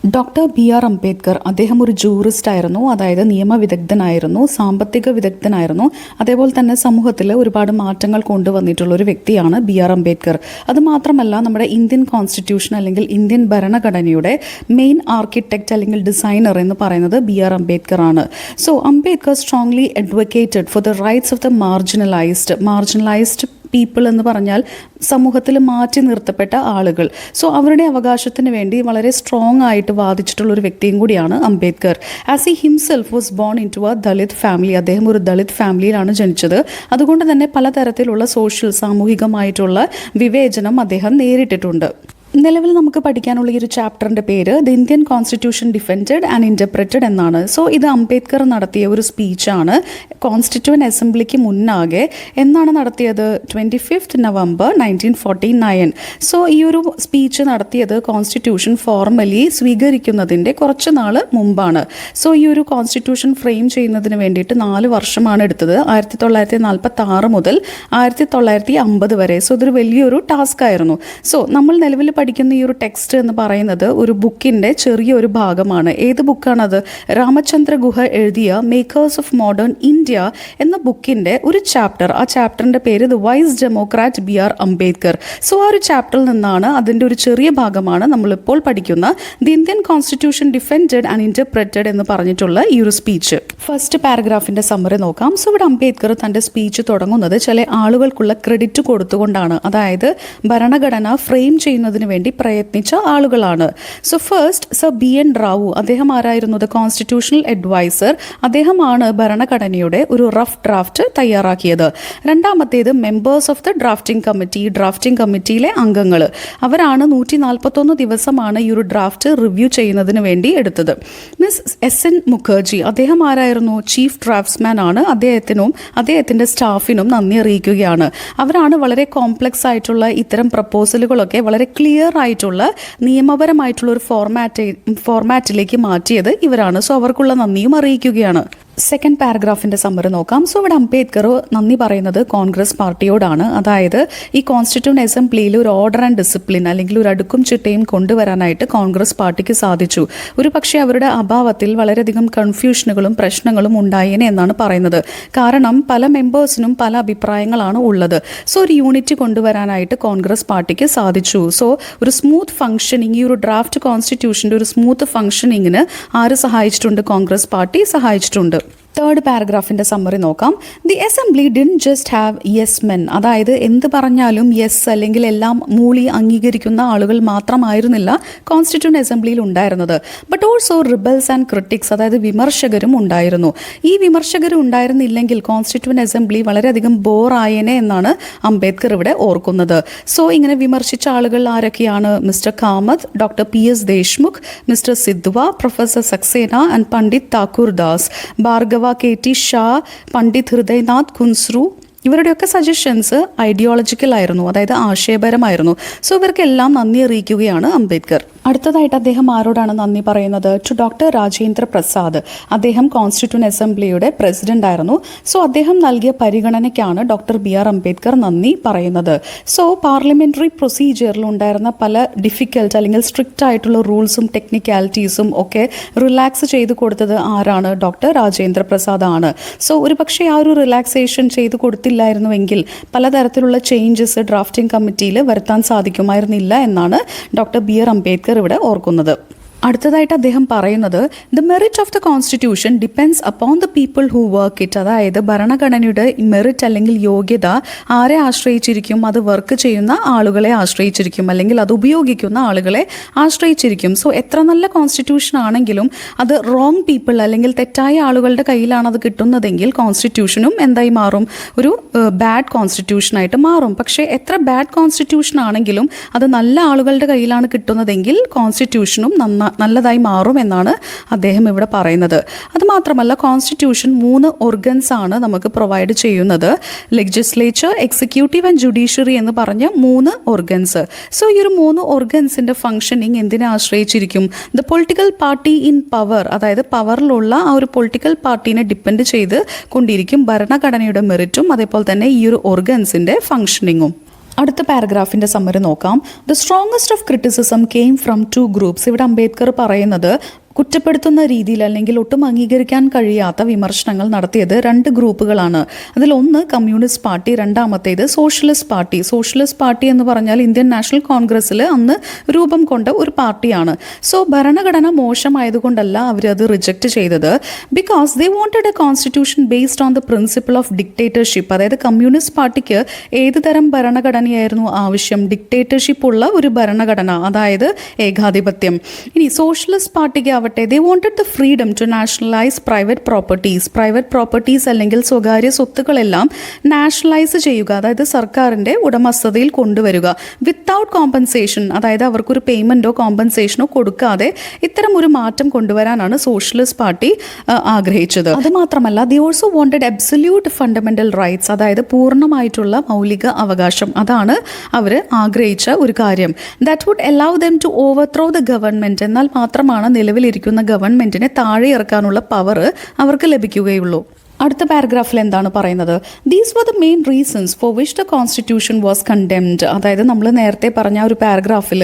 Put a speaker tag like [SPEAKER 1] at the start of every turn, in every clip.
[SPEAKER 1] Doctor B R Ambedkar അദ്ദേഹം ഒരു jurist ആയിരുന്നു, അതായത് നിയമവിദഗ്ധനായിരുന്നു, സാമ്പത്തിക വിദഗ്ധനായിരുന്നു. അതേപോലെ തന്നെ സമൂഹത്തിൽ ഒരുപാട് മാറ്റങ്ങൾ കൊണ്ടുവന്നിട്ടുള്ള ഒരു വ്യക്തിയാണ് ബി ആർ അംബേദ്കർ. അതുമാത്രമല്ല, നമ്മുടെ ഇന്ത്യൻ കോൺസ്റ്റിറ്റ്യൂഷൻ അല്ലെങ്കിൽ ഇന്ത്യൻ ഭരണഘടനയുടെ മെയിൻ ആർക്കിടെക്റ്റ് അല്ലെങ്കിൽ ഡിസൈനർ എന്ന് പറയുന്നത് ബി ആർ അംബേദ്കർ ആണ്. So Ambedkar strongly advocated for the rights of the marginalised people എന്ന് പറഞ്ഞാൽ സമൂഹത്തിൽ മാറ്റി നിർത്തപ്പെട്ട ആളുകൾ. സോ അവരുടെ അവകാശത്തിന് വേണ്ടി വളരെ സ്ട്രോങ് ആയിട്ട് വാദിച്ചിട്ടുള്ള ഒരു വ്യക്തിയും കൂടിയാണ് Ambedkar. As he himself was born into a Dalit family. അദ്ദേഹം ഒരു ദളിത് ഫാമിലിയിലാണ് ജനിച്ചത്. അതുകൊണ്ട് തന്നെ പലതരത്തിലുള്ള സാമൂഹികമായിട്ടുള്ള വിവേചനം അദ്ദേഹം നേരിട്ടിട്ടുണ്ട്. നിലവിൽ നമുക്ക് പഠിക്കാനുള്ള ഈ ഒരു ചാപ്റ്ററിൻ്റെ പേര് the Indian constitution defended and interpreted എന്നാണ്. സോ ഇത് അംബേദ്കർ നടത്തിയ ഒരു സ്പീച്ചാണ് കോൺസ്റ്റിറ്റ്യൂവൻ്റ് അസംബ്ലിക്ക് മുന്നാകെ. എന്നാണ് നടത്തിയത്? 25 നവംബർ 1949. സോ ഈ ഒരു സ്പീച്ച് നടത്തിയത് കോൺസ്റ്റിറ്റ്യൂഷൻ ഫോർമലി സ്വീകരിക്കുന്നതിൻ്റെ കുറച്ച് നാൾ മുമ്പാണ്. സോ ഈ ഒരു കോൺസ്റ്റിറ്റ്യൂഷൻ ഫ്രെയിം ചെയ്യുന്നതിന് വേണ്ടിയിട്ട് 4 വർഷമാണ് എടുത്തത്, 1946 മുതൽ 1950 വരെ. സോ ഇതൊരു വലിയൊരു ടാസ്ക് ആയിരുന്നു. സോ നമ്മൾ നിലവിൽ പഠിക്കുന്ന ഈ ഒരു ടെക്സ്റ്റ് എന്ന് പറയുന്നത് ഒരു ബുക്കിൻ്റെ ചെറിയൊരു ഭാഗമാണ്. ഏത് ബുക്കാണത്? രാമചന്ദ്ര ഗുഹ എഴുതിയ മേക്കേഴ്സ് ഓഫ് മോഡേൺ ഇന്ത്യ എന്ന ബുക്കിൻ്റെ ഒരു ചാപ്റ്റർ. ആ ചാപ്റ്ററിൻ്റെ പേര് the wise democrat B R Ambedkar. So ആ ഒരു ചാപ്റ്ററിൽ നിന്നാണ്, അതിൻ്റെ ഒരു ചെറിയ ഭാഗമാണ് നമ്മളിപ്പോൾ പഠിക്കുന്ന the Indian constitution defended and interpreted എന്ന് പറഞ്ഞിട്ടുള്ള ഈ ഒരു സ്പീച്ച്. ഫസ്റ്റ് പാരഗ്രാഫിൻ്റെ സമ്മറി നോക്കാം. സോ ഇവിടെ അംബേദ്കർ തൻ്റെ സ്പീച്ച് തുടങ്ങുന്നത് ചില ആളുകൾക്കുള്ള ക്രെഡിറ്റ് കൊടുത്തുകൊണ്ടാണ്. അതായത് ഭരണഘടന ഫ്രെയിം ചെയ്യുന്നതിന് വേണ്ടി പ്രയത്നിച്ച ആളുകളാണ്. So first sir B N Rau. അദ്ദേഹം ആരായിരുന്നു? The constitutional adviser. അദ്ദേഹമാണ് ഭരണഘടനയുടെ ഒരു റഫ് ഡ്രാഫ്റ്റ് തയ്യാറാക്കിയത്. രണ്ടാമത്തേത് മെമ്പേഴ്സ് ഓഫ് ദ ഡ്രാഫ്റ്റിംഗ് കമ്മിറ്റിയിലെ അംഗങ്ങൾ. അവരാണ് 141 ദിവസമാണ് ഈ ഒരു ഡ്രാഫ്റ്റ് റിവ്യൂ ചെയ്യുന്നതിന് വേണ്ടി എടുത്തത്. മിസ് എസ് എൻ മുഖർജി, അദ്ദേഹം ആരായിരുന്നു? ചീഫ് ഡ്രാഫ്റ്റ്സ്മാൻ ആണ്. അദ്ദേഹത്തിൻ്റെ സ്റ്റാഫിനും നന്ദി അറിയിക്കുകയാണ്. അവരാണ് വളരെ കോംപ്ലക്സ് ആയിട്ടുള്ള ഇത്തരം പ്രപ്പോസലുകളൊക്കെ വളരെ ക്ലിയർ ആയിട്ടുള്ള നിയമപരമായിട്ടുള്ള ഒരു ഫോർമാറ്റിലേക്ക് മാറ്റിയത് ഇവരാണ്. സോ അവർക്കുള്ള നന്ദിയും അറിയിക്കുകയാണ്. സെക്കൻഡ് പാരഗ്രാഫിൻ്റെ സമ്മറി നോക്കാം. സോ ഇവിടെ അംബേദ്കർ നന്ദി പറയുന്നത് കോൺഗ്രസ് പാർട്ടിയോടാണ്. അതായത് ഈ കോൺസ്റ്റിറ്റ്യൂവൻ്റ് അസംബ്ലിയിൽ ഒരു ഓർഡർ ആൻഡ് ഡിസിപ്ലിൻ അല്ലെങ്കിൽ ഒരു അടുക്കും ചിട്ടയും കൊണ്ടുവരാനായിട്ട് കോൺഗ്രസ് പാർട്ടിക്ക് സാധിച്ചു. ഒരു പക്ഷേ അവരുടെ അഭാവത്തിൽ വളരെയധികം കൺഫ്യൂഷനുകളും പ്രശ്നങ്ങളും ഉണ്ടായേനെ എന്നാണ് പറയുന്നത്. കാരണം പല മെമ്പേഴ്സിനും പല അഭിപ്രായങ്ങളാണ് ഉള്ളത്. സോ ഒരു യൂണിറ്റ് കൊണ്ടുവരാനായിട്ട് കോൺഗ്രസ് പാർട്ടിക്ക് സാധിച്ചു. സോ ഒരു സ്മൂത്ത് ഫംഗ്ഷനിങ്, ഈ ഒരു ഡ്രാഫ്റ്റ് കോൺസ്റ്റിറ്റ്യൂഷൻ്റെ ഒരു സ്മൂത്ത് ഫംഗ്ഷനിങ്ങിന് ആര് സഹായിച്ചിട്ടുണ്ട്? കോൺഗ്രസ് പാർട്ടി സഹായിച്ചിട്ടുണ്ട്. തേർഡ് പാരഗ്രാഫിൻ്റെ സമ്മറി നോക്കാം. The assembly didn't just have yes men. അതായത് എന്ത് പറഞ്ഞാലും യെസ് അല്ലെങ്കിൽ എല്ലാം മൂളി അംഗീകരിക്കുന്ന ആളുകൾ മാത്രമായിരുന്നില്ല കോൺസ്റ്റിറ്റ്യൂവൻ്റ് അസംബ്ലിയിൽ ഉണ്ടായിരുന്നത്. But also rebels and critics, അതായത് വിമർശകരും ഉണ്ടായിരുന്നു. ഈ വിമർശകർ ഉണ്ടായിരുന്നില്ലെങ്കിൽ കോൺസ്റ്റിറ്റ്യൂവൻ്റ് അസംബ്ലി വളരെയധികം ബോറായേനെ എന്നാണ് അംബേദ്കർ ഇവിടെ ഓർക്കുന്നത്. സോ ഇങ്ങനെ വിമർശിച്ച ആളുകൾ ആരൊക്കെയാണ്? Mister Kamath, doctor PS Deshmukh, mister Sidhva, professor Saxena and Pandit Thakur Das, Bhargava KT Shah, Pandit Hridayanath Kunzru. ഇവരുടെയൊക്കെ സജഷൻസ് ഐഡിയോളജിക്കൽ ആയിരുന്നു, അതായത് ആശയപരമായിരുന്നു. സോ ഇവർക്കെല്ലാം നന്ദി അറിയിക്കുകയാണ് അംബേദ്കർ. അടുത്തതായിട്ട് അദ്ദേഹം ആരോടാണ് നന്ദി പറയുന്നത്? To doctor Rajendra Prasad. അദ്ദേഹം കോൺസ്റ്റിറ്റ്യൂവൻ്റ് അസംബ്ലിയുടെ പ്രസിഡന്റ് ആയിരുന്നു. സോ അദ്ദേഹം നൽകിയ പരിഗണനയ്ക്കാണ് ഡോക്ടർ ബി ആർ അംബേദ്കർ നന്ദി പറയുന്നത്. സോ പാർലമെന്ററി പ്രൊസീജിയറിൽ ഉണ്ടായിരുന്ന പല ഡിഫിക്കൽട്ട് അല്ലെങ്കിൽ സ്ട്രിക്റ്റ് ആയിട്ടുള്ള റൂൾസും ടെക്നിക്കാലിറ്റീസും ഒക്കെ റിലാക്സ് ചെയ്ത് കൊടുത്തത് ആരാണ്? ഡോക്ടർ രാജേന്ദ്ര പ്രസാദ് ആണ്. സോ ഒരു പക്ഷേ ആ ഒരു റിലാക്സേഷൻ ചെയ്ത് കൊടുത്തില്ലായിരുന്നുവെങ്കിൽ പലതരത്തിലുള്ള ചേഞ്ചസ് ഡ്രാഫ്റ്റിംഗ് കമ്മിറ്റിയിൽ വരുത്താൻ സാധിക്കുമായിരുന്നില്ല എന്നാണ് ഡോക്ടർ ബി ആർ അംബേദ്കർ ഇവിടെ ഓർക്കുന്നത്. അടുത്തതായിട്ട് അദ്ദേഹം പറയുന്നത് the merit of the constitution depends upon the people who work it. അതായത് ഭരണഘടനയുടെ മെറിറ്റ് അല്ലെങ്കിൽ യോഗ്യത ആരെ ആശ്രയിച്ചിരിക്കും? അത് വർക്ക് ചെയ്യുന്ന ആളുകളെ ആശ്രയിച്ചിരിക്കും, അല്ലെങ്കിൽ അത് ഉപയോഗിക്കുന്ന ആളുകളെ ആശ്രയിച്ചിരിക്കും. സോ എത്ര നല്ല കോൺസ്റ്റിറ്റ്യൂഷൻ ആണെങ്കിലും അത് റോങ് പീപ്പിൾ അല്ലെങ്കിൽ തെറ്റായ ആളുകളുടെ കയ്യിലാണ് അത് കിട്ടുന്നതെങ്കിൽ കോൺസ്റ്റിറ്റ്യൂഷനും എന്തായി മാറും? ഒരു ബാഡ് കോൺസ്റ്റിറ്റ്യൂഷനായിട്ട് മാറും. പക്ഷേ എത്ര ബാഡ് കോൺസ്റ്റിറ്റ്യൂഷൻ ആണെങ്കിലും അത് നല്ല ആളുകളുടെ കയ്യിലാണ് കിട്ടുന്നതെങ്കിൽ കോൺസ്റ്റിറ്റ്യൂഷനും നല്ലതായി മാറും എന്നാണ് അദ്ദേഹം ഇവിടെ പറയുന്നത്. അതുമാത്രമല്ല, കോൺസ്റ്റിറ്റ്യൂഷൻ 3 ഓർഗൻസ് ആണ് നമുക്ക് പ്രൊവൈഡ് ചെയ്യുന്നത്. ലെജിസ്ലേച്ചർ, എക്സിക്യൂട്ടീവ് ആൻഡ് ജുഡീഷ്യറി എന്ന് പറഞ്ഞ 3 ഓർഗൻസ്. സോ ഈ ഒരു 3 ഓർഗൻസിൻ്റെ ഫംഗ്ഷനിങ് എന്തിനെ ആശ്രയിച്ചിരിക്കും? The political party in power, അതായത് പവറിലുള്ള ആ ഒരു പൊളിറ്റിക്കൽ പാർട്ടീനെ ഡിപ്പെൻഡ് ചെയ്ത് കൊണ്ടിരിക്കും ഭരണഘടനയുടെ മെറിറ്റും അതേപോലെ തന്നെ ഈ ഒരു ഓർഗൻസിൻ്റെ ഫംഗ്ഷനിങ്ങും. അടുത്ത പാരഗ്രാഫിന്റെ സമ്മറി നോക്കാം. The strongest of criticism came from to groups. ഇവിടെ അംബേദ്കർ പറയുന്നത് കുറ്റപ്പെടുത്തുന്ന രീതിയിൽ അല്ലെങ്കിൽ ഒട്ടും അംഗീകരിക്കാൻ കഴിയാത്ത വിമർശനങ്ങൾ നടത്തിയത് രണ്ട് ഗ്രൂപ്പുകളാണ്. അതിലൊന്ന് കമ്മ്യൂണിസ്റ്റ് പാർട്ടി, രണ്ടാമത്തേത് സോഷ്യലിസ്റ്റ് പാർട്ടി. സോഷ്യലിസ്റ്റ് പാർട്ടി എന്ന് പറഞ്ഞാൽ ഇന്ത്യൻ നാഷണൽ കോൺഗ്രസ്സിൽ അന്ന് രൂപം കൊണ്ട ഒരു പാർട്ടിയാണ്. സോ ഭരണഘടന മോശമായതുകൊണ്ടല്ല അവരത് റിജക്റ്റ് ചെയ്തത്. Because they wanted A constitution based on the principle of dictatorship. അതായത് കമ്മ്യൂണിസ്റ്റ് പാർട്ടിക്ക് ഏത് തരം ഭരണഘടനയായിരുന്നു ആവശ്യം? ഡിക്റ്റേറ്റർഷിപ്പ് ഉള്ള ഒരു ഭരണഘടന, അതായത് ഏകാധിപത്യം. ഇനി സോഷ്യലിസ്റ്റ് പാർട്ടിക്ക് they wanted the freedom to nationalize private properties അല്ലെങ്കിൽ സ്വകാര്യ സ്വത്തുക്കളെല്ലാം നാഷണലൈസ് ചെയ്യുക, അതായത് സർക്കാരിൻ്റെ ഉടമസ്ഥതയിൽ കൊണ്ടുവരിക വിത്തൗട്ട് കോമ്പൻസേഷൻ, അതായത് അവർക്കൊരു പേയ്മെൻറ്റോ കോമ്പൻസേഷനോ കൊടുക്കാതെ ഇത്തരം ഒരു മാറ്റം കൊണ്ടുവരാനാണ് സോഷ്യലിസ്റ്റ് പാർട്ടി ആഗ്രഹിച്ചത്. അതുമാത്രമല്ല they also wanted absolute fundamental rights, അതായത് പൂർണ്ണമായിട്ടുള്ള മൗലിക അവകാശം. അതാണ് അവർ ആഗ്രഹിച്ച ഒരു കാര്യം. that would allow them to overthrow the government. എന്നാൽ മാത്രമാണ് നിലവിലിരിക്കുന്ന ഗവൺമെന്റിനെ താഴെ ഇറക്കാനുള്ള പവർ അവർക്ക് ലഭിക്കുകയുള്ളൂ. അടുത്ത പാരഗ്രാഫിൽ എന്താണ് പറയുന്നത്? These were the main reasons for which the constitution was condemned. അതായത് നമ്മൾ നേരത്തെ പറഞ്ഞ ഒരു പാരഗ്രാഫിൽ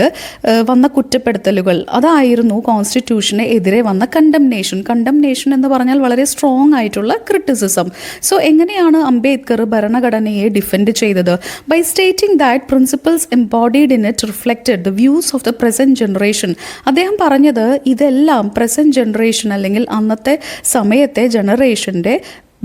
[SPEAKER 1] വന്ന കുറ്റപ്പെടുത്തലുകൾ, അതായിരുന്നു കോൺസ്റ്റിറ്റ്യൂഷന് എതിരെ വന്ന കണ്ടംനേഷൻ എന്ന് പറഞ്ഞാൽ വളരെ സ്ട്രോങ് ആയിട്ടുള്ള ക്രിറ്റിസിസം. സോ എങ്ങനെയാണ് അംബേദ്കർ ഭരണഘടനയെ ഡിഫെൻഡ് ചെയ്തത്? By stating that principles embodied in it reflected the views of the present generation. അദ്ദേഹം പറഞ്ഞത് ഇതെല്ലാം പ്രസന്റ് ജനറേഷൻ അല്ലെങ്കിൽ അന്നത്തെ സമയത്തെ ജനറേഷൻ്റെ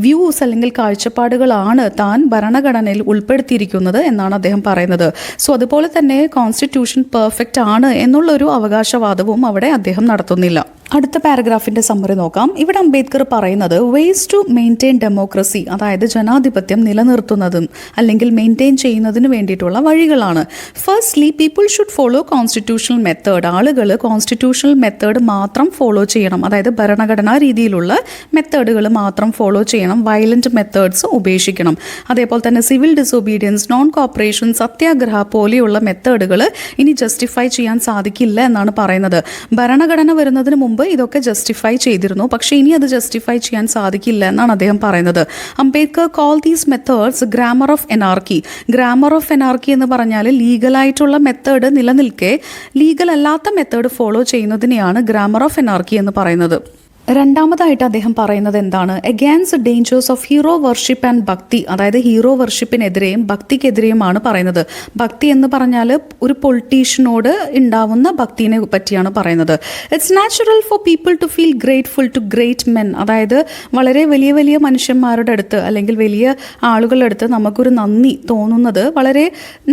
[SPEAKER 1] വ്യൂസ് അല്ലെങ്കിൽ കാഴ്ചപ്പാടുകളാണ് താൻ ഭരണഘടനയിൽ ഉൾപ്പെടുത്തിയിരിക്കുന്നത് എന്നാണ് അദ്ദേഹം പറയുന്നത്. സോ അതുപോലെ തന്നെ കോൺസ്റ്റിറ്റ്യൂഷൻ പെർഫെക്റ്റ് ആണ് എന്നുള്ളൊരു അവകാശവാദവും അവിടെ അദ്ദേഹം നടത്തുന്നില്ല. അടുത്ത പാരഗ്രാഫിന്റെ സമ്മറി നോക്കാം. ഇവിടെ അംബേദ്കർ പറയുന്നത് വേസ് ടു മെയിൻറ്റെയിൻ ഡെമോക്രസി, അതായത് ജനാധിപത്യം നിലനിർത്തുന്നതും അല്ലെങ്കിൽ മെയിൻറ്റെയിൻ ചെയ്യുന്നതിന് വേണ്ടിയിട്ടുള്ള വഴികളാണ്. Firstly people should follow constitutional method. ആളുകൾ കോൺസ്റ്റിറ്റ്യൂഷണൽ മെത്തേഡ് മാത്രം ഫോളോ ചെയ്യണം, അതായത് ഭരണഘടനാ രീതിയിലുള്ള മെത്തേഡുകൾ മാത്രം ഫോളോ ചെയ്യണം. വയലന്റ് മെത്തേഡ്സ് ഉപേക്ഷിക്കണം. അതേപോലെ തന്നെ സിവിൽ ഡിസൊബീഡിയൻസ്, നോൺ കോപ്പറേഷൻ, സത്യാഗ്രഹ പോലെയുള്ള മെത്തേഡുകൾ ഇനി ജസ്റ്റിഫൈ ചെയ്യാൻ സാധിക്കില്ല എന്നാണ് പറയുന്നത്. ഭരണഘടന വരുന്നതിന് മുമ്പ് ഇതൊക്കെ ജസ്റ്റിഫൈ ചെയ്തിരുന്നു, പക്ഷേ ഇനി അത് ജസ്റ്റിഫൈ ചെയ്യാൻ സാധിക്കില്ല എന്നാണ് അദ്ദേഹം പറയുന്നത്. Ambedkar call these methods grammar of anarchy. Grammar of anarchy എന്ന് പറഞ്ഞാൽ ലീഗലായിട്ടുള്ള മെത്തേഡ് നിലനിൽക്കെ ലീഗൽ അല്ലാത്ത മെത്തേഡ് ഫോളോ ചെയ്യുന്നതിനെയാണ് ഗ്രാമർ ഓഫ് എനാർക്കി എന്ന് പറയുന്നത്. രണ്ടാമതായിട്ട് അദ്ദേഹം പറയുന്നത് എന്താണ്? Against dangers of hero worship and bhakti. അതായത് ഹീറോ വർഷിപ്പിനെതിരെയും ഭക്തിക്കെതിരെയുമാണ് പറയുന്നത്. ഭക്തി എന്ന് പറഞ്ഞാൽ ഒരു പൊളിറ്റീഷ്യനോട് ഉണ്ടാവുന്ന ഭക്തിനെ പറ്റിയാണ് പറയുന്നത്. It's natural for people to feel grateful to great men. അതായത് വളരെ വലിയ വലിയ മനുഷ്യന്മാരുടെ അടുത്ത് അല്ലെങ്കിൽ വലിയ ആളുകളുടെ അടുത്ത് നമുക്കൊരു നന്ദി തോന്നുന്നത് വളരെ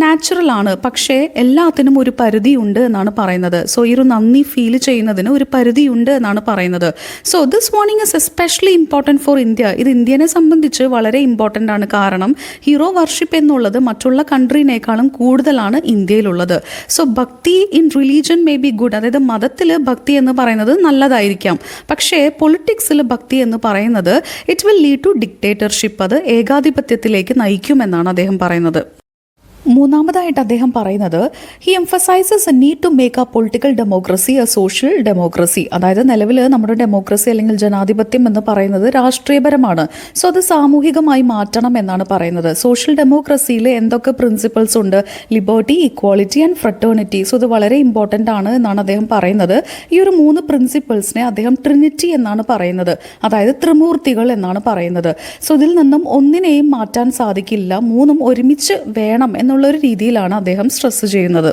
[SPEAKER 1] നാച്ചുറൽ ആണ്. പക്ഷേ എല്ലാത്തിനും ഒരു പരിധിയുണ്ട് എന്നാണ് പറയുന്നത്. സോ ഈ ഒരു നന്ദി ഫീൽ ചെയ്യുന്നതിന് ഒരു പരിധിയുണ്ട് എന്നാണ് പറയുന്നത്. So this warning is especially important for India. ഇത് ഇന്ത്യനെ സംബന്ധിച്ച് വളരെ ഇമ്പോർട്ടൻ്റ് ആണ്. കാരണം ഹീറോ വർഷിപ്പ് എന്നുള്ളത് മറ്റുള്ള കൺട്രീനേക്കാളും കൂടുതലാണ് ഇന്ത്യയിലുള്ളത്. സോ ഭക്തി in religion may be good, അതായത് മതത്തിൽ ഭക്തി എന്ന് പറയുന്നത് നല്ലതായിരിക്കാം. പക്ഷേ പൊളിറ്റിക്സിൽ ഭക്തി എന്ന് പറയുന്നത് it will lead to dictatorship, അത് ഏകാധിപത്യത്തിലേക്ക് നയിക്കുമെന്നാണ് അദ്ദേഹം പറയുന്നത്. മൂന്നാമതായിട്ട് അദ്ദേഹം പറയുന്നത് he emphasizes a need to make a political democracy a social democracy. അതായത് നിലവിൽ നമ്മുടെ ഡെമോക്രസി അല്ലെങ്കിൽ ജനാധിപത്യം എന്ന് പറയുന്നത് രാഷ്ട്രീയപരമാണ്. സോ അത് സാമൂഹികമായി മാറ്റണം എന്നാണ് പറയുന്നത്. സോഷ്യൽ ഡെമോക്രസിയിൽ എന്തൊക്കെ പ്രിൻസിപ്പിൾസ് ഉണ്ട്? Liberty, equality and fraternity. So ഇത് വളരെ ഇമ്പോർട്ടൻ്റ് ആണ് എന്നാണ് അദ്ദേഹം പറയുന്നത്. ഈ ഒരു 3 പ്രിൻസിപ്പിൾസിനെ അദ്ദേഹം ട്രിനിറ്റി എന്നാണ് പറയുന്നത്, അതായത് ത്രിമൂർത്തികൾ എന്നാണ് പറയുന്നത്. സോ ഇതിൽ നിന്നും ഒന്നിനെയും മാറ്റാൻ സാധിക്കില്ല, 3ഉം ഒരുമിച്ച് വേണം എന്നുള്ള രീതിയിലാണ് അദ്ദേഹം സ്ട്രെസ് ചെയ്യുന്നത്.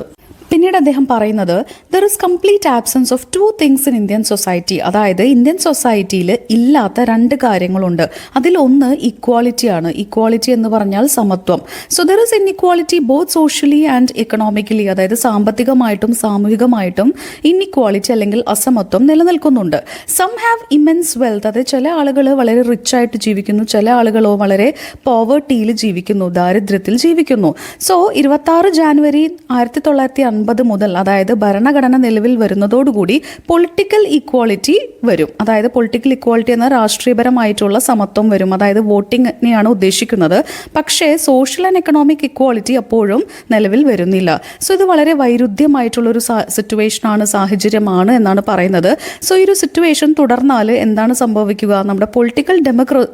[SPEAKER 1] പിന്നീട് അദ്ദേഹം പറയുന്നത് there is complete absence of 2 things in Indian society. അതായത് ഇന്ത്യൻ സൊസൈറ്റിയിൽ ഇല്ലാത്ത 2 കാര്യങ്ങളുണ്ട്. അതിലൊന്ന് ഇക്വാളിറ്റിയാണ്. ഇക്വാളിറ്റി എന്ന് പറഞ്ഞാൽ സമത്വം. So there is inequality both socially and economically. അതായത് സാമ്പത്തികമായിട്ടും സാമൂഹികമായിട്ടും ഇൻഇക്വാളിറ്റി അല്ലെങ്കിൽ അസമത്വം നിലനിൽക്കുന്നുണ്ട്. Some have immense wealth. അതായത് ചില ആളുകൾ വളരെ റിച്ച് ആയിട്ട് ജീവിക്കുന്നു, ചില ആളുകളോ വളരെ പോവർട്ടിയിൽ ജീവിക്കുന്നു, ദാരിദ്ര്യത്തിൽ ജീവിക്കുന്നു. സോ 26 ജാനുവരി 1950 1950 മുതൽ, അതായത് ഭരണഘടന നിലവിൽ വരുന്നതോടുകൂടി പൊളിറ്റിക്കൽ ഇക്വാളിറ്റി വരും. അതായത് പൊളിറ്റിക്കൽ ഇക്വാളിറ്റി എന്ന രാഷ്ട്രീയപരമായിട്ടുള്ള സമത്വം വരും. അതായത് വോട്ടിങ്ങിനെയാണ് ഉദ്ദേശിക്കുന്നത്. പക്ഷേ സോഷ്യൽ ആൻഡ് എക്കണോമിക് ഇക്വാളിറ്റി അപ്പോഴും നിലവിൽ വരുന്നില്ല. സോ ഇത് വളരെ വൈരുദ്ധ്യമായിട്ടുള്ളൊരു സിറ്റുവേഷനാണ്, സാഹചര്യമാണ് എന്നാണ് പറയുന്നത്. സോ ഈ ഒരു സിറ്റുവേഷൻ തുടർന്നാൽ എന്താണ് സംഭവിക്കുക? നമ്മുടെ പൊളിറ്റിക്കൽ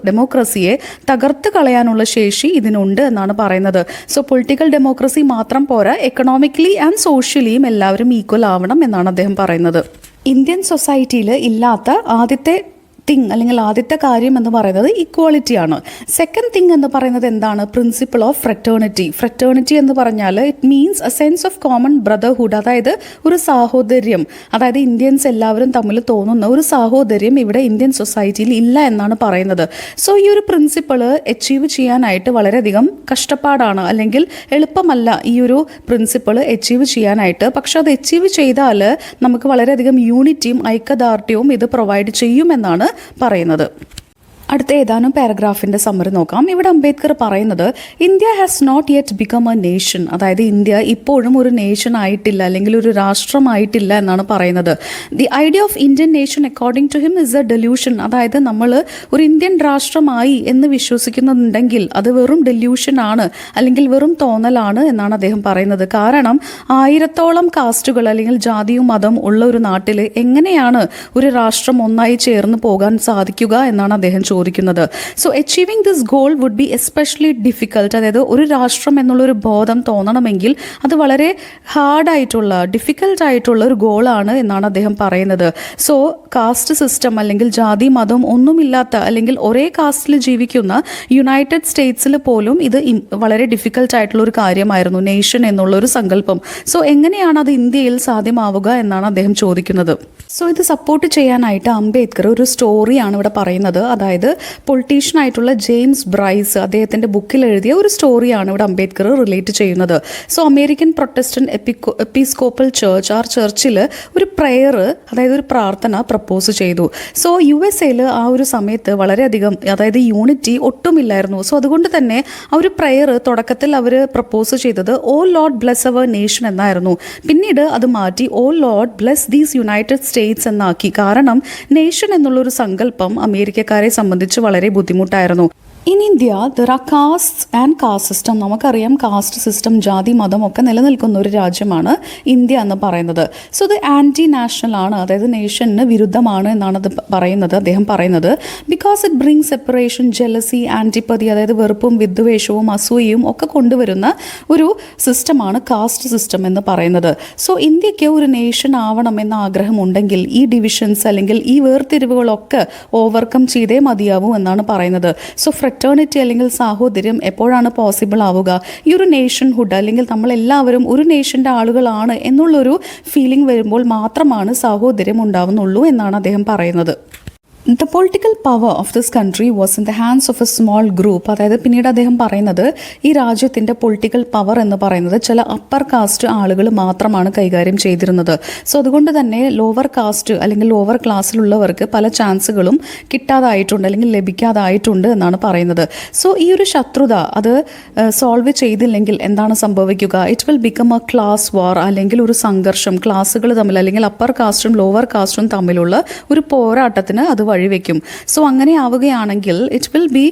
[SPEAKER 1] ഡെമോക്രസിയെ തകർത്ത് കളയാനുള്ള ശേഷി ഇതിനുണ്ട് എന്നാണ് പറയുന്നത്. സോ പൊളിറ്റിക്കൽ ഡെമോക്രസി മാത്രം പോരാ, എക്കണോമിക്കലി ആൻഡ് സോഷ്യലിയും എല്ലാവരും ഈക്വൽ ആവണം എന്നാണ് അദ്ദേഹം പറയുന്നത്. ഇന്ത്യൻ സൊസൈറ്റിയിൽ ഇല്ലാത്ത ആദ്യത്തെ അല്ലെങ്കിൽ ആദ്യത്തെ കാര്യം എന്ന് പറയുന്നത് ഇക്വാളിറ്റിയാണ്. സെക്കൻഡ് തിങ് എന്ന് പറയുന്നത് എന്താണ്? Principle of fraternity. ഫ്രറ്റേണിറ്റി എന്ന് പറഞ്ഞാൽ it means A sense of common brotherhood, അതായത് ഒരു സാഹോദര്യം, അതായത് ഇന്ത്യൻസ് എല്ലാവരും തമ്മിൽ തോന്നുന്ന ഒരു സാഹോദര്യം ഇവിടെ ഇന്ത്യൻ സൊസൈറ്റിയിൽ ഇല്ല എന്നാണ് പറയുന്നത്. സോ ഈ ഒരു പ്രിൻസിപ്പിൾ അച്ചീവ് ചെയ്യാനായിട്ട് വളരെയധികം കഷ്ടപ്പാടാണ്, അല്ലെങ്കിൽ എളുപ്പമല്ല ഈ ഒരു പ്രിൻസിപ്പിൾ അച്ചീവ് ചെയ്യാനായിട്ട്. പക്ഷെ അത് അച്ചീവ് ചെയ്താൽ നമുക്ക് വളരെയധികം യൂണിറ്റിയും ഐക്യദാർഢ്യവും ഇത് പ്രൊവൈഡ് ചെയ്യുമെന്നാണ് പറയുന്നത്. അടുത്ത ഏതാനും പാരഗ്രാഫിൻ്റെ സമ്മറി നോക്കാം. ഇവിടെ അംബേദ്കർ പറയുന്നത് India has not yet become a nation, അതായത് ഇന്ത്യ ഇപ്പോഴും ഒരു നേഷൻ ആയിട്ടില്ല, അല്ലെങ്കിൽ ഒരു രാഷ്ട്രമായിട്ടില്ല എന്നാണ് പറയുന്നത്. The idea of Indian nation according to him is a delusion, അതായത് നമ്മൾ ഒരു ഇന്ത്യൻ രാഷ്ട്രമായി എന്ന് വിശ്വസിക്കുന്നുണ്ടെങ്കിൽ അത് വെറും ഡെല്യൂഷൻ ആണ്, അല്ലെങ്കിൽ വെറും തോന്നലാണ് എന്നാണ് അദ്ദേഹം പറയുന്നത്. കാരണം 1000-ഓളം കാസ്റ്റുകൾ അല്ലെങ്കിൽ ജാതിയും മതം ഉള്ള ഒരു നാട്ടിൽ എങ്ങനെയാണ് ഒരു രാഷ്ട്രം ഒന്നായി ചേർന്ന് പോകാൻ സാധിക്കുക എന്നാണ് അദ്ദേഹം ചോദിക്കുന്നത്. So achieving this goal would be especially difficult, അതായത് ഒരു രാഷ്ട്രം എന്നുള്ളൊരു ബോധം തോന്നണമെങ്കിൽ അത് വളരെ ഹാർഡായിട്ടുള്ള, ഡിഫിക്കൽട്ട് ആയിട്ടുള്ള ഒരു ഗോളാണ് എന്നാണ് അദ്ദേഹം പറയുന്നത്. സോ കാസ്റ്റ് സിസ്റ്റം അല്ലെങ്കിൽ ജാതി മതം ഒന്നുമില്ലാത്ത, അല്ലെങ്കിൽ ഒരേ കാസ്റ്റിൽ ജീവിക്കുന്ന യുണൈറ്റഡ് സ്റ്റേറ്റ്സിൽ പോലും ഇത് വളരെ ഡിഫിക്കൽട്ട് ആയിട്ടുള്ള ഒരു കാര്യമായിരുന്നു നേഷൻ എന്നുള്ളൊരു സങ്കല്പം. സോ എങ്ങനെയാണ് അത് ഇന്ത്യയിൽ സാധ്യമാവുക എന്നാണ് അദ്ദേഹം ചോദിക്കുന്നത്. സോ ഇത് സപ്പോർട്ട് ചെയ്യാനായിട്ട് അംബേദ്കർ ഒരു സ്റ്റോറിയാണ് ഇവിടെ പറയുന്നത്. അതായത് പൊളിറ്റീഷ്യനായിട്ടുള്ള ജെയിംസ് ബ്രൈസ് അദ്ദേഹത്തിൻ്റെ ബുക്കിൽ എഴുതിയ ഒരു സ്റ്റോറിയാണ് ഇവിടെ അംബേദ്കർ റിലേറ്റ് ചെയ്യുന്നത്. So American Protestant episcopal church, ആ ചർച്ചിൽ ഒരു പ്രെയർ, അതായത് ഒരു പ്രാർത്ഥന പ്രപ്പോസ് ചെയ്തു. സോ USA ആ ഒരു സമയത്ത് വളരെയധികം, അതായത് യൂണിറ്റി ഒട്ടുമില്ലായിരുന്നു. സോ അതുകൊണ്ട് തന്നെ ആ ഒരു പ്രെയർ തുടക്കത്തിൽ അവർ പ്രപ്പോസ് ചെയ്തത് O Lord bless our nation എന്നായിരുന്നു. പിന്നീട് അത് മാറ്റി O Lord bless these United States എന്നാക്കി. കാരണം നേഷൻ എന്നുള്ളൊരു സങ്കല്പം അമേരിക്കക്കാരെ സംബന്ധിച്ച് വളരെ ബുദ്ധിമുട്ടായിരുന്നു. In India there are caste and caste system. നമുക്കറിയാം കാസ്റ്റ് സിസ്റ്റം, ജാതി മതം ഒക്കെ നിലനിൽക്കുന്ന ഒരു രാജ്യമാണ് ഇന്ത്യ എന്ന് പറയുന്നത്. സോ ഇത് ആൻറ്റി നാഷണൽ ആണ്, അതായത് നേഷന് വിരുദ്ധമാണ് എന്നാണ് അത് പറയുന്നത്, അദ്ദേഹം പറയുന്നത്. ബിക്കോസ് ഇറ്റ് ബ്രിങ് സെപ്പറേഷൻ, ജെലസി, ആൻറ്റിപ്പതി, അതായത് വെറുപ്പും വിദ്വേഷവും അസൂയയും ഒക്കെ കൊണ്ടുവരുന്ന ഒരു സിസ്റ്റമാണ് കാസ്റ്റ് സിസ്റ്റം എന്ന് പറയുന്നത്. സോ ഇന്ത്യക്ക് ഒരു നേഷൻ ആവണമെന്ന ആഗ്രഹമുണ്ടെങ്കിൽ ഈ ഡിവിഷൻസ് അല്ലെങ്കിൽ ഈ വേർതിരിവുകളൊക്കെ ഓവർകം ചെയ്തേ മതിയാവൂ എന്നാണ് പറയുന്നത്. സോ ഫ്രറ്റേണിറ്റി അല്ലെങ്കിൽ സാഹോദര്യം എപ്പോഴാണ് പോസിബിൾ ആവുക? ഈ ഒരു നേഷൻഹുഡ്, അല്ലെങ്കിൽ നമ്മളെല്ലാവരും ഒരു നേഷൻ്റെ ആളുകളാണ് എന്നുള്ളൊരു ഫീലിംഗ് വരുമ്പോൾ മാത്രമാണ് സാഹോദര്യം ഉണ്ടാവുന്നുള്ളൂ എന്നാണ് അദ്ദേഹം പറയുന്നത്. The political power of this country was in the hands of A small group. അതായത് പിന്നീട് അദ്ദേഹം പറയുന്നത് ഈ രാജ്യത്തിൻ്റെ പൊളിറ്റിക്കൽ പവർ എന്ന് പറയുന്നത് ചില അപ്പർ കാസ്റ്റ് ആളുകൾ മാത്രമാണ് കൈകാര്യം ചെയ്തിരുന്നത്. സോ അതുകൊണ്ട് തന്നെ ലോവർ കാസ്റ്റ് അല്ലെങ്കിൽ ലോവർ ക്ലാസ്സിലുള്ളവർക്ക് പല ചാൻസുകളും കിട്ടാതായിട്ടുണ്ട്, അല്ലെങ്കിൽ ലഭിക്കാതായിട്ടുണ്ട് എന്നാണ് പറയുന്നത്. സോ ഈ ഒരു ശത്രുത അത് സോൾവ് ചെയ്തില്ലെങ്കിൽ എന്താണ് സംഭവിക്കുക? It will become a class war, അല്ലെങ്കിൽ ഒരു സംഘർഷം, ക്ലാസ്സുകൾ തമ്മിൽ, അല്ലെങ്കിൽ അപ്പർ കാസ്റ്റും ലോവർ കാസ്റ്റും തമ്മിലുള്ള ഒരു പോരാട്ടത്തിന് അത് വഴിവെക്കും. സോ അങ്ങനെ ആവുകയാണെങ്കിൽ it will be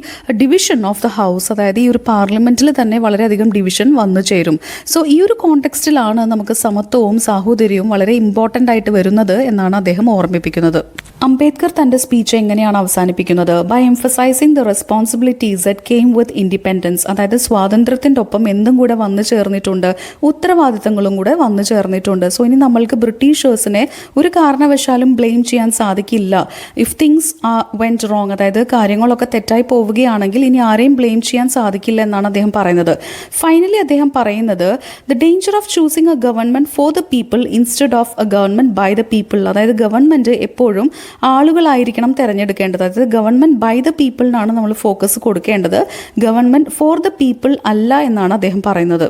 [SPEAKER 1] division of the house, അതായത് ഈ ഒരു പാർലമെന്റിൽ തന്നെ വളരെയധികം ഡിവിഷൻ വന്നു ചേരും. സോ ഈ ഒരു കോണ്ടെക്സ്റ്റിലാണ് നമുക്ക് സമത്വവും സാഹോദര്യവും വളരെ ഇമ്പോർട്ടൻ്റ് ആയിട്ട് വരുന്നത് എന്നാണ് അദ്ദേഹം ഓർമ്മിപ്പിക്കുന്നത്. അംബേദ്കർ തൻ്റെ സ്പീച്ച് എങ്ങനെയാണ് അവസാനിപ്പിക്കുന്നത്? By emphasizing the responsibilities that came with independence, അതായത് സ്വാതന്ത്ര്യത്തിൻ്റെ ഒപ്പം എന്തും കൂടെ വന്നു ചേർന്നിട്ടുണ്ട്, ഉത്തരവാദിത്തങ്ങളും കൂടെ വന്നു ചേർന്നിട്ടുണ്ട്. സോ ഇനി നമ്മൾക്ക് ബ്രിട്ടീഷേഴ്സിനെ ഒരു കാരണവശാലും ബ്ലെയിം ചെയ്യാൻ സാധിക്കില്ല. ഇഫ് തിങ്സ് വെന്റ് റോങ്, അതായത് കാര്യങ്ങളൊക്കെ തെറ്റായി പോവുകയാണെങ്കിൽ ഇനി ആരെയും ബ്ലെയിം ചെയ്യാൻ സാധിക്കില്ല എന്നാണ് അദ്ദേഹം പറയുന്നത്. ഫൈനലി അദ്ദേഹം പറയുന്നത് the danger of choosing a government for the people instead of a government by the people, അതായത് ഗവൺമെൻറ് എപ്പോഴും ആളുകളായിരിക്കണം തിരഞ്ഞെടുക്കേണ്ടത്. അതായത് ഗവൺമെൻറ് ബൈ ദ പീപ്പിളിനാണ് നമ്മൾ ഫോക്കസ് കൊടുക്കേണ്ടത്, ഗവൺമെൻറ് ഫോർ ദ പീപ്പിൾ അല്ല എന്നാണ് അദ്ദേഹം പറയുന്നത്.